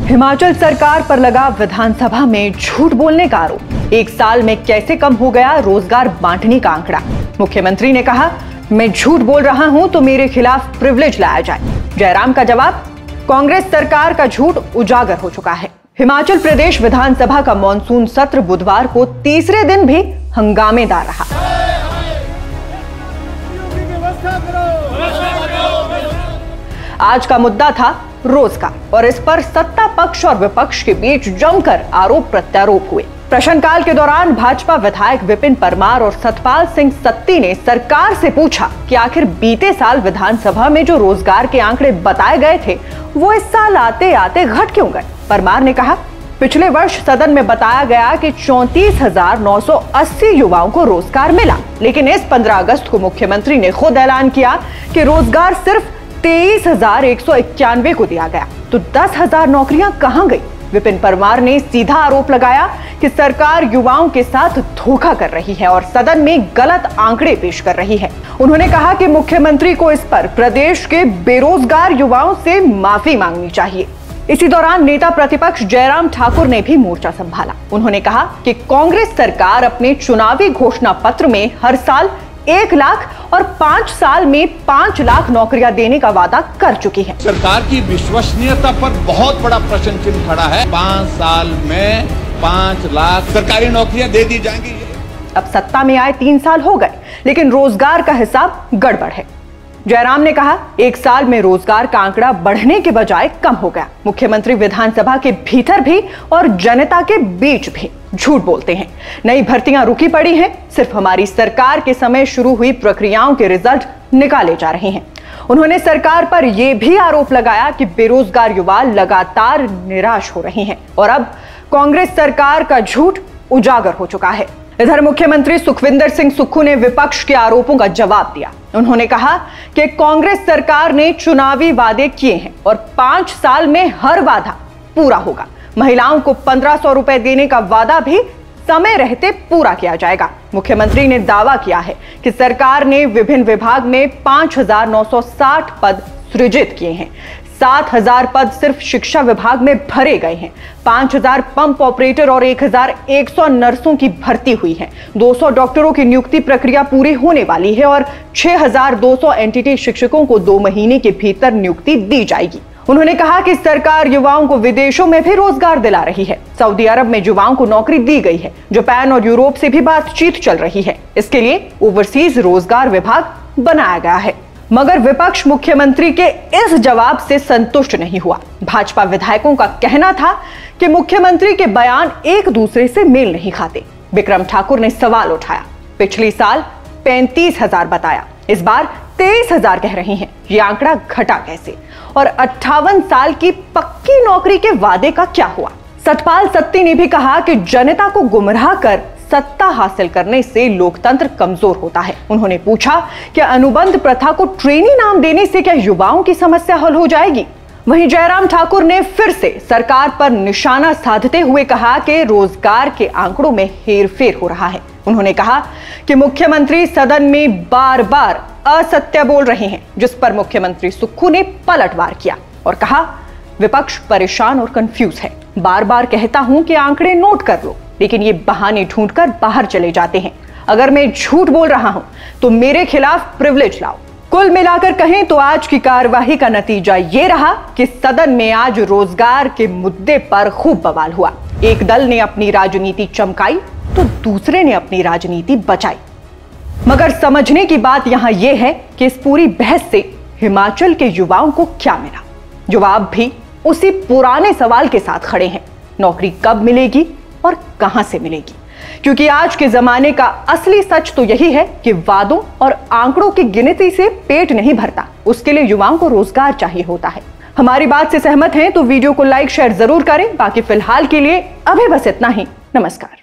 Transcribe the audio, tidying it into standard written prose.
हिमाचल सरकार पर लगा विधानसभा में झूठ बोलने का आरोप। एक साल में कैसे कम हो गया रोजगार बांटने का आंकड़ा। मुख्यमंत्री ने कहा, मैं झूठ बोल रहा हूं तो मेरे खिलाफ प्रिविलेज लाया जाए। जयराम का जवाब, कांग्रेस सरकार का झूठ उजागर हो चुका है। हिमाचल प्रदेश विधानसभा का मॉनसून सत्र बुधवार को तीसरे दिन भी हंगामेदार रहा। आज का मुद्दा था रोजगार और इस पर सत्ता पक्ष और विपक्ष के बीच जमकर आरोप प्रत्यारोप हुए। प्रश्नकाल के दौरान भाजपा विधायक विपिन परमार और सतपाल सिंह सत्ती ने सरकार से पूछा कि आखिर बीते साल विधानसभा में जो रोजगार के आंकड़े बताए गए थे वो इस साल आते आते घट क्यों गए। परमार ने कहा, पिछले वर्ष सदन में बताया गया कि 34,980 युवाओं को रोजगार मिला, लेकिन इस 15 अगस्त को मुख्यमंत्री ने खुद ऐलान किया कि रोजगार सिर्फ 23,191 को दिया गया, तो 10,000 नौकरियां कहां गई। विपिन परमार ने सीधा आरोप लगाया कि सरकार युवाओं के साथ धोखा कर रही है और सदन में गलत आंकड़े पेश कर रही है। उन्होंने कहा कि मुख्यमंत्री को इस पर प्रदेश के बेरोजगार युवाओं से माफी मांगनी चाहिए। इसी दौरान नेता प्रतिपक्ष जयराम ठाकुर ने भी मोर्चा संभाला। उन्होंने कहा कि कांग्रेस सरकार अपने चुनावी घोषणा पत्र में हर साल 1 लाख और 5 साल में 5 लाख नौकरियां देने का वादा कर चुकी है। सरकार की विश्वसनीयता पर बहुत बड़ा प्रश्न चिन्ह खड़ा है। 5 साल में 5 लाख सरकारी नौकरियां दे दी जाएंगी। अब सत्ता में आए 3 साल हो गए, लेकिन रोजगार का हिसाब गड़बड़ है। जयराम ने कहा, 1 साल में रोजगार का आंकड़ा बढ़ने के बजाय कम हो गया। मुख्यमंत्री विधानसभा के भीतर भी और जनता के बीच भी झूठ बोलते हैं। नई भर्तियां रुकी पड़ी हैं, सिर्फ हमारी सरकार के समय शुरू हुई प्रक्रियाओं के रिजल्ट निकाले जा रहे हैं। उन्होंने सरकार पर यह भी आरोप लगाया कि बेरोजगार युवा लगातार निराश हो रहे हैं और अब कांग्रेस सरकार का झूठ उजागर हो चुका है। इधर मुख्यमंत्री सुखविंदर सिंह सुक्खू ने विपक्ष के आरोपों का जवाब दिया। उन्होंने कहा कि कांग्रेस सरकार ने चुनावी वादे किए हैं और 5 साल में हर वादा पूरा होगा। महिलाओं को 1,500 रुपए देने का वादा भी समय रहते पूरा किया जाएगा। मुख्यमंत्री ने दावा किया है कि सरकार ने विभिन्न विभाग में 5,960 पद सृजित किए हैं। 7,000 पद सिर्फ शिक्षा विभाग में भरे गए हैं। 5,000 पंप ऑपरेटर और 1,100 नर्सों की भर्ती हुई है। 200 डॉक्टरों की नियुक्ति प्रक्रिया पूरी होने वाली है और 6,200 एनटीटी शिक्षकों को 2 महीने के भीतर नियुक्ति दी जाएगी। उन्होंने कहा कि सरकार युवाओं को विदेशों में भी रोजगार दिला रही है। सऊदी अरब में युवाओं को नौकरी दी गई है। जापान और यूरोप से भी बातचीत चल रही है। इसके लिए ओवरसीज रोजगार विभाग बनाया गया है। मगर विपक्ष मुख्यमंत्री के इस जवाब से संतुष्ट नहीं हुआ। भाजपा विधायकों का कहना था कि मुख्यमंत्री के बयान एक दूसरे से मेल नहीं खाते। विक्रम ठाकुर ने सवाल उठाया, पिछले साल 35,000 बताया, इस बार 23,000 कह रहे हैं, ये आंकड़ा घटा कैसे? और 58 साल की पक्की नौकरी के वादे का क्या हुआ? सतपाल सत्ती ने भी कहा कि जनता को गुमराह कर सत्ता हासिल करने से लोकतंत्र कमजोर होता है। उन्होंने पूछा कि अनुबंध प्रथा को ट्रेनी नाम देने से क्या युवाओं की समस्या हल हो जाएगी? वहीं जयराम ठाकुर ने फिर से सरकार पर निशाना साधते हुए कहा कि रोजगार के आंकड़ों में हेरफेर हो रहा है। उन्होंने कहा कि मुख्यमंत्री सदन में बार बार असत्य बोल रहे हैं, जिस पर मुख्यमंत्री सुक्खू ने पलटवार किया और कहा, विपक्ष परेशान और कंफ्यूज है। बार बार कहता हूं कि आंकड़े नोट कर लो, लेकिन ये बहाने ढूंढकर बाहर चले जाते हैं। अगर मैं झूठ बोल रहा हूं तो मेरे खिलाफ प्रिविलेज लाओ। कुल मिलाकर कहें तो आज की कार्यवाही का नतीजा ये रहा कि सदन में आज रोजगार के मुद्दे पर खूब बवाल हुआ। एक दल ने अपनी राजनीति चमकाई तो दूसरे ने अपनी राजनीति बचाई। मगर समझने की बात यहां यह है कि इस पूरी बहस से हिमाचल के युवाओं को क्या मिला? जवाब भी उसी पुराने सवाल के साथ खड़े हैं, नौकरी कब मिलेगी और कहां से मिलेगी? क्योंकि आज के जमाने का असली सच तो यही है कि वादों और आंकड़ों की गिनती से पेट नहीं भरता, उसके लिए युवाओं को रोजगार चाहिए होता है। हमारी बात से सहमत हैं तो वीडियो को लाइक शेयर जरूर करें। बाकी फिलहाल के लिए अभी बस इतना ही। नमस्कार।